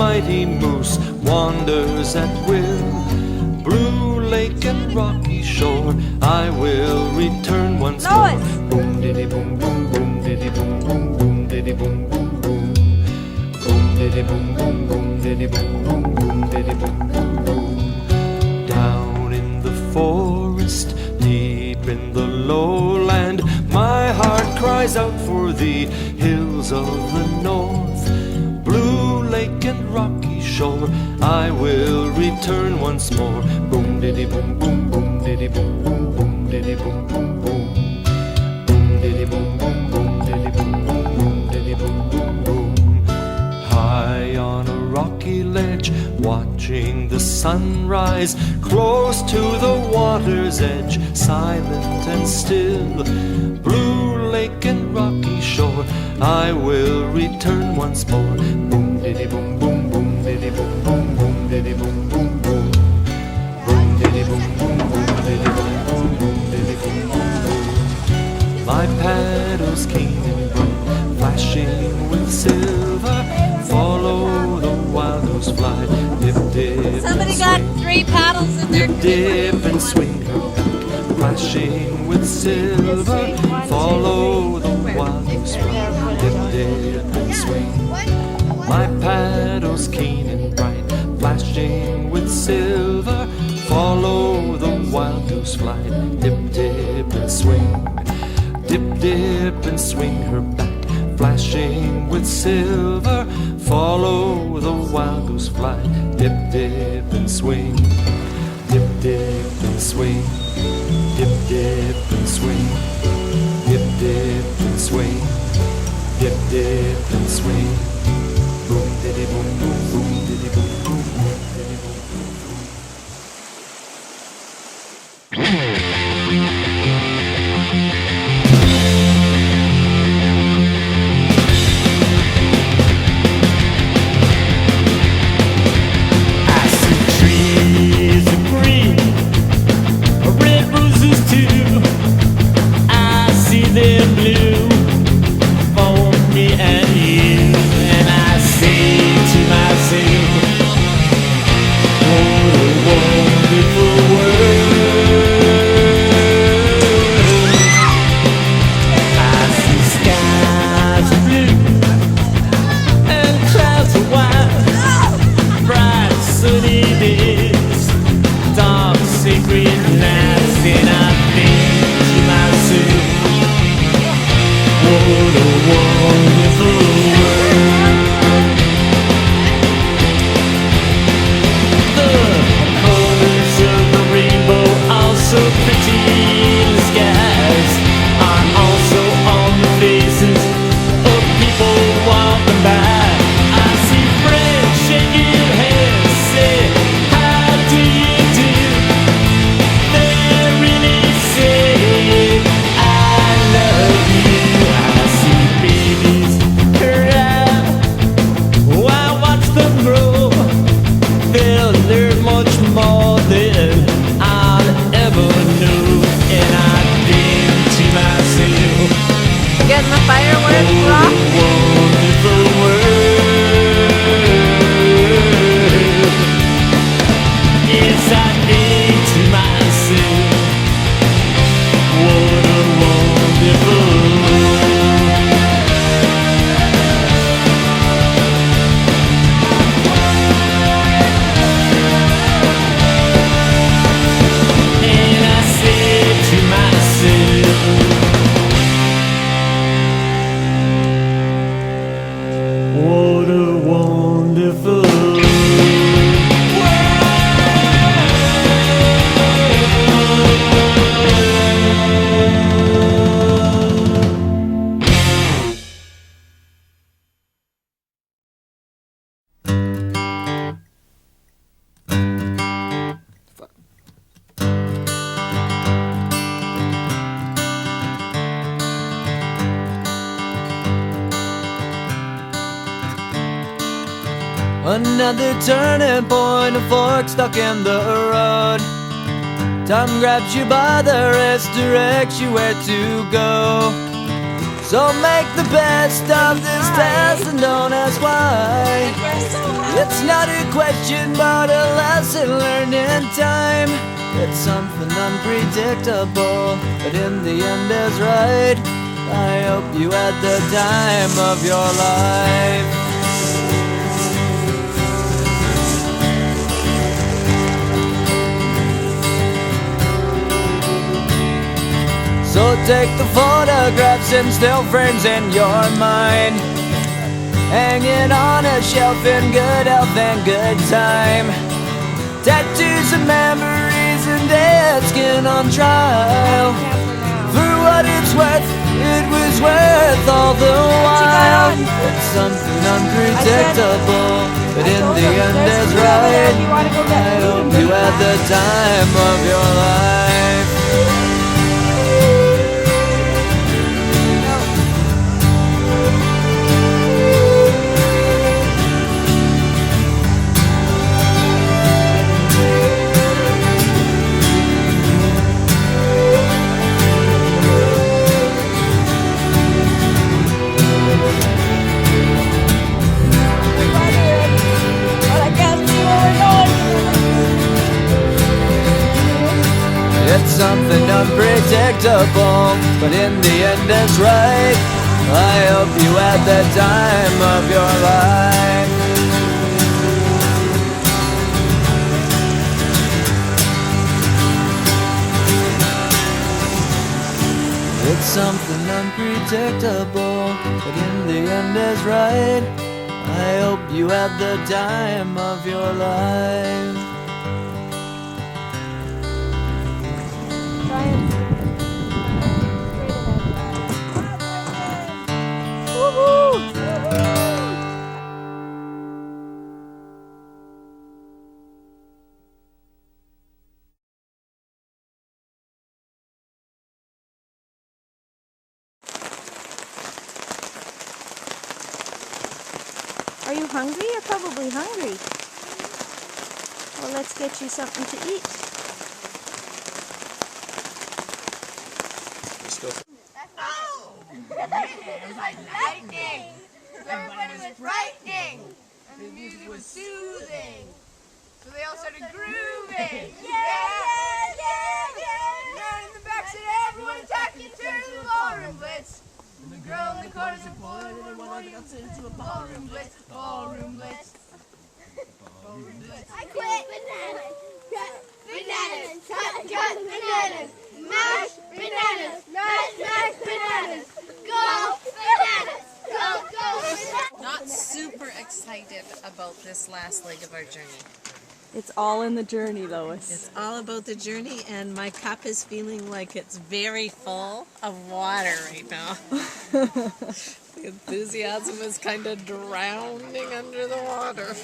mighty moose wanders at will. Blue lake and rocky shore, I will return once more. Boom diddy boom boom boom diddy boom boom boom diddy boom boom boom. Boom diddy boom boom boom diddy boom boom boom diddy boom boom boom. Down in the forest, deep in the lowland, my heart cries out for the hills of the north. Blue lake and rocky shore, I will return once more. Boom diddy boom boom boom diddy boom boom boom diddy boom boom boom. Boom diddy boom boom boom diddy boom boom boom diddy boom boom boom. High on a rocky ledge, watching the sunrise, close to the water's edge, silent and still. Blue lake and rocky shore, I will return once more. Boom diddy boom boom boom diddy boom boom boom diddy boom boom boom. Boom diddy boom boom boom diddy boom boom boom diddy boom boom boom. My paddles keen and bright, flashing with silver, follow the wild goose fly. Dip dip. Somebody got 3 paddles in there. Dip dip and swing her back, flashing with silver, follow the wild goose fly. Dip dip and swing. My paddles keen and bright, flashing with silver, follow the wild goose fly. Dip dip and swing. Dip dip and swing her back, flashing with silver, follow the wild goose fly. Dip dip and swing. Dip dip and swing. Dip dip and swing. Dip dip and swing. Dip dip and swing. Boom diddy boom boom boom diddy boom boom boom diddy boom boom boom. Another turning point, a fork stuck in the road. Time grabs you by the wrist, directs you where to go. So make the best of this test and don't ask why. It's not a question but a lesson learned in time. It's something unpredictable, but in the end is right. I hope you had the time of your life. So take the photographs and still frames in your mind, hanging on a shelf in good health and good time. Tattoos and memories and dead skin on trial. For what it's worth, it was worth all the while. It's something unpredictable, but in the end is right. I hope you had the time of your life. It's something unpredictable, but in the end it's right. I hope you had the time of your life. It's something unpredictable, but in the end is right. I hope you had the time of your life. Are you hungry? You're probably hungry. Well, let's get you something to eat. Oh! It was like lightning. Everybody was frightening. And the music was soothing. So they all started grooving. Yeah! And in the back said, everyone attack you to the ballroom blitz. And the girl in the corner said, boy, what got into a ballroom blitz. Ballroom blitz. Ballroom blitz. I quit bananas. Cut bananas. Mash bananas. Mash bananas. Go bananas. Go bananas. Not super excited about this last leg of our journey. It's all in the journey, Lois. It's all about the journey, and my cup is feeling like it's very full of water right now. The enthusiasm is kind of drowning under the water.